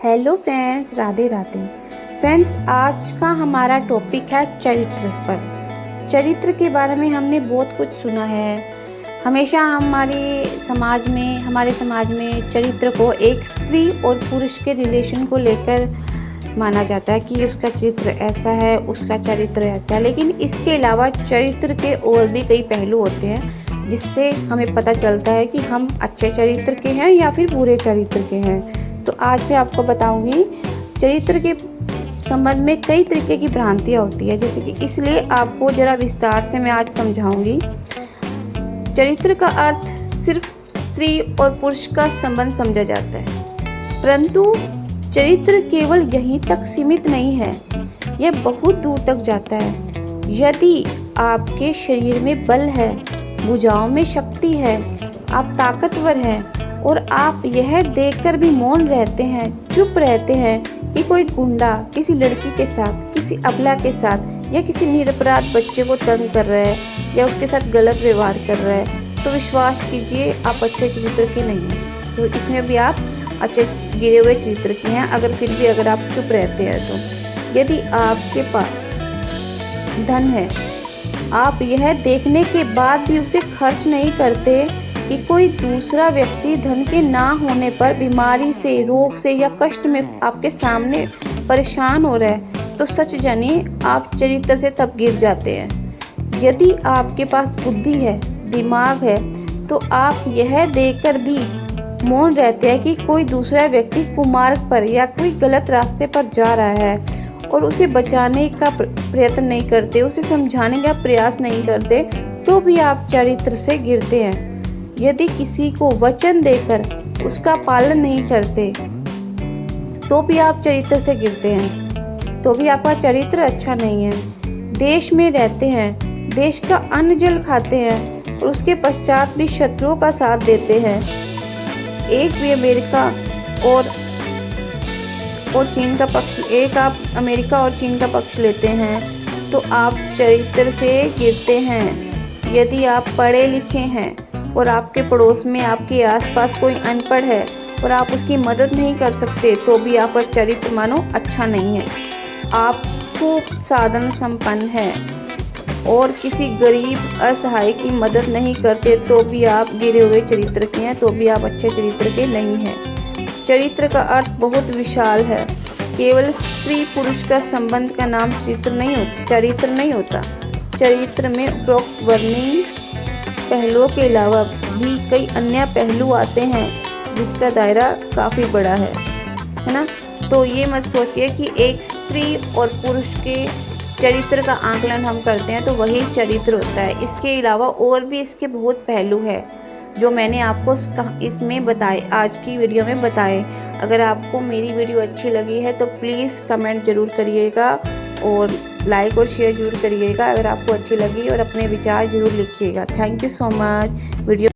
Hello friends, Radhe Radhe. Friends, आज का हमारा टॉपिक है चरित्र पर। चरित्र के बारे में हमने बहुत कुछ सुना है। हमेशा हमारे समाज में चरित्र को एक स्त्री और पुरुष के रिलेशन को लेकर माना जाता है कि उसका चरित्र ऐसा है, उसका चरित्र ऐसा है। लेकिन इसके अलावा चरित्र के और भी कई पहलू होते हैं जिससे हमें पता चलता है कि हम अच्छे चरित्र के हैं या फिर बुरे चरित्र के हैं। तो आज मैं आपको बताऊंगी चरित्र के संबंध में कई तरीके की भ्रांतियाँ होती है, जैसे कि इसलिए आपको ज़रा विस्तार से मैं आज समझाऊंगी। चरित्र का अर्थ सिर्फ स्त्री और पुरुष का संबंध समझा जाता है, परंतु चरित्र केवल यहीं तक सीमित नहीं है, यह बहुत दूर तक जाता है। यदि आपके शरीर में बल है, भुजाओं में शक्ति है, आप ताकतवर हैं और आप यह देखकर भी मौन रहते हैं, चुप रहते हैं कि कोई गुंडा किसी लड़की के साथ, किसी अबला के साथ या किसी निरपराध बच्चे को तंग कर रहा है या उसके साथ गलत व्यवहार कर रहा है, तो विश्वास कीजिए आप अच्छे चरित्र के नहीं हैं। तो इसमें भी आप अच्छे गिरे हुए चरित्र के हैं। अगर आप चुप रहते हैं तो यदि आपके पास धन है, आप यह देखने के बाद भी उसे खर्च नहीं करते कि कोई दूसरा व्यक्ति धन के ना होने पर बीमारी से, रोग से या कष्ट में आपके सामने परेशान हो रहा है, तो सच जानिए आप चरित्र से तब गिर जाते हैं। यदि आपके पास बुद्धि है, दिमाग है, तो आप यह देखकर भी मौन रहते हैं कि कोई दूसरा व्यक्ति कुमार्ग पर या कोई गलत रास्ते पर जा रहा है और उसे बचाने का प्रयत्न नहीं करते, उसे समझाने का प्रयास नहीं करते, तो भी आप चरित्र से गिरते हैं। यदि किसी को वचन देकर उसका पालन नहीं करते, तो भी आप चरित्र से गिरते हैं, तो भी आपका चरित्र अच्छा नहीं है। देश में रहते हैं, देश का अन्न जल खाते हैं और उसके पश्चात भी शत्रुओं का साथ देते हैं। एक भी अमेरिका और चीन का पक्ष, एक आप अमेरिका और चीन का पक्ष लेते हैं, तो आप चरित्र से गिरते हैं। यदि आप पढ़े लिखे हैं और आपके पड़ोस में, आपके आसपास कोई अनपढ़ है और आप उसकी मदद नहीं कर सकते, तो भी आपका चरित्र मानो अच्छा नहीं है। आप खूब साधन संपन्न हैं और किसी गरीब असहाय की मदद नहीं करते, तो भी आप गिरे हुए चरित्र के हैं, तो भी आप अच्छे चरित्र के नहीं हैं। चरित्र का अर्थ बहुत विशाल है। केवल स्त्री पुरुष का संबंध का नाम चरित्र नहीं होता। चरित्र में उपरोक्त वर्णित पहलुओं के अलावा भी कई अन्य पहलू आते हैं जिसका दायरा काफ़ी बड़ा है ना। तो ये मत सोचिए कि एक स्त्री और पुरुष के चरित्र का आकलन हम करते हैं तो वही चरित्र होता है। इसके अलावा और भी इसके बहुत पहलू है जो मैंने आपको इसमें बताए, आज की वीडियो में बताए। अगर आपको मेरी वीडियो अच्छी लगी है तो प्लीज़ कमेंट ज़रूर करिएगा और लाइक और शेयर जरूर करिएगा अगर आपको अच्छी लगी, और अपने विचार जरूर लिखिएगा। Thank you so much. Video